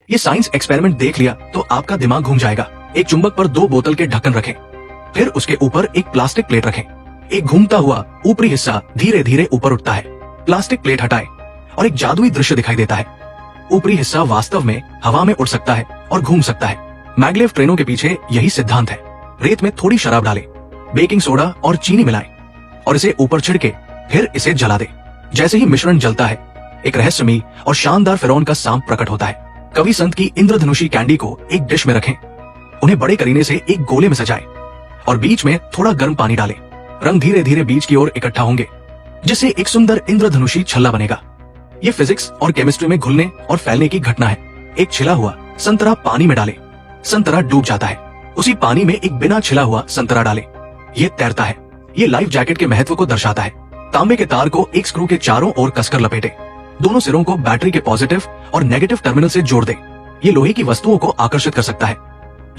ये science experiment देख लिया तो आपका दिमाग घूम जाएगा। एक चुंबक पर 2 बोतल के ढक्कन रखें, फिर उसके ऊपर एक प्लास्टिक प्लेट रखें। एक घूमता हुआ ऊपरी हिस्सा धीरे धीरे ऊपर उठता है। प्लास्टिक प्लेट हटाए और एक जादुई दृश्य दिखाई देता है। ऊपरी हिस्सा वास्तव में हवा में उड़ सकता है और घूम सकता है। मैग्लेव ट्रेनों के पीछे यही सिद्धांत है। रेत में थोड़ी शराब डालें, बेकिंग सोडा और चीनी मिलाएं और इसे ऊपर छिड़के फिर इसे जला दे। जैसे ही मिश्रण जलता है, एक रहस्यमयी और शानदार फिरौन का सांप प्रकट होता है। कवि संत की इंद्रधनुषी कैंडी को एक डिश में रखें, उन्हें बड़े करीने से एक गोले में सजाएं और बीच में थोड़ा गर्म पानी डालें। रंग धीरे धीरे बीच की ओर इकट्ठा होंगे, जिससे एक सुंदर इंद्रधनुषी छल्ला बनेगा। ये फिजिक्स और केमिस्ट्री में घुलने और फैलने की घटना है। एक छिला हुआ संतरा पानी में डालें, संतरा डूब जाता है। उसी पानी में एक बिना छिला हुआ संतरा डालें, ये तैरता है। ये लाइफ जैकेट के महत्व को दर्शाता है। तांबे के तार को एक स्क्रू के चारों ओर कसकर लपेटे, दोनों सिरों को बैटरी के पॉजिटिव और नेगेटिव टर्मिनल से जोड़ दे। ये लोहे की वस्तुओं को आकर्षित कर सकता है।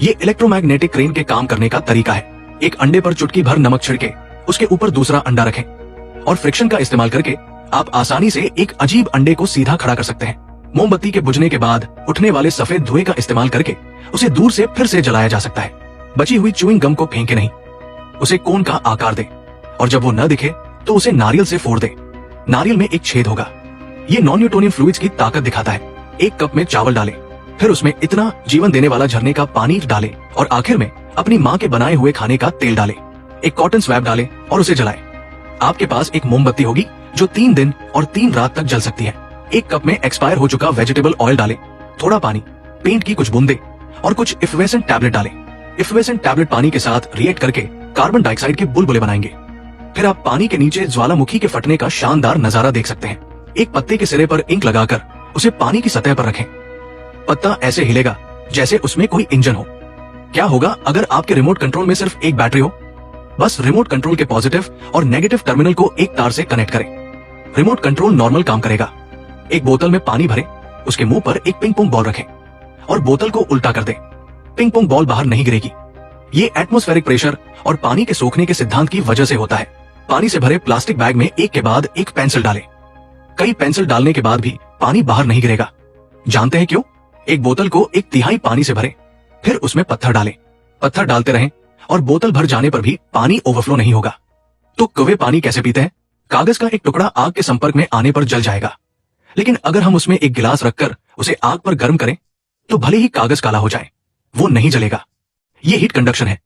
ये इलेक्ट्रोमैग्नेटिक क्रेन के काम करने का तरीका है। एक अंडे पर चुटकी भर नमक छिड़के उसके ऊपर दूसरा अंडा रखें और फ्रिक्शन का इस्तेमाल करके आप आसानी से एक अजीब अंडे को सीधा खड़ा कर सकते हैं। मोमबत्ती के बुझने के बाद उठने वाले सफेद धुएं का इस्तेमाल करके उसे दूर से फिर से जलाया जा सकता है। बची हुई च्यूइंग गम को फेंके नहीं, उसे कोन का आकार दे और जब वो न दिखे तो उसे नारियल से फोड़ दे। नारियल में एक छेद होगा। ये नॉन न्यूटोनियन फ्लूइड्स की ताकत दिखाता है। एक कप में चावल डालें, फिर उसमें इतना जीवन देने वाला झरने का पानी डालें और आखिर में अपनी माँ के बनाए हुए खाने का तेल डालें। एक कॉटन स्वैब डालें और उसे जलाएं। आपके पास एक मोमबत्ती होगी जो 3 दिन और 3 रात तक जल सकती है। एक कप में एक्सपायर हो चुका वेजिटेबल ऑयल डालें, थोड़ा पानी, पेंट की कुछ बूंदे और कुछ इफ्वेसेंट टैबलेट डालें। इफ्वेसेंट टैबलेट पानी के साथ रिएक्ट करके कार्बन डाइऑक्साइड के बुलबुले बनाएंगे। फिर आप पानी के नीचे ज्वालामुखी के फटने का शानदार नजारा देख सकते हैं। एक पत्ते के सिरे पर इंक लगाकर उसे पानी की सतह पर रखें। पत्ता ऐसे हिलेगा जैसे उसमें कोई इंजन हो। क्या होगा अगर आपके रिमोट कंट्रोल में सिर्फ एक बैटरी हो? बस रिमोट कंट्रोल के पॉजिटिव और नेगेटिव टर्मिनल को एक तार से कनेक्ट करें। रिमोट कंट्रोल नॉर्मल काम करेगा। एक बोतल में पानी भरें, उसके मुंह पर एक पिंग पोंग बॉल रखें और बोतल को उल्टा कर दें। पिंग पोंग बॉल बाहर नहीं गिरेगी। ये एटमॉस्फेरिक प्रेशर और पानी के सोखने के सिद्धांत की वजह से होता है। पानी से भरे प्लास्टिक बैग में एक के बाद एक पेंसिल डालें। कई पेंसिल डालने के बाद भी पानी बाहर नहीं गिरेगा। जानते हैं क्यों? एक बोतल को 1/3 पानी से भरें, फिर उसमें पत्थर डालें। पत्थर डालते रहें और बोतल भर जाने पर भी पानी ओवरफ्लो नहीं होगा। तो कौवे पानी कैसे पीते हैं? कागज का एक टुकड़ा आग के संपर्क में आने पर जल जाएगा, लेकिन अगर हम उसमें एक गिलास रखकर उसे आग पर गर्म करें तो भले ही कागज काला हो जाए, वो नहीं जलेगा। ये हीट कंडक्शन है।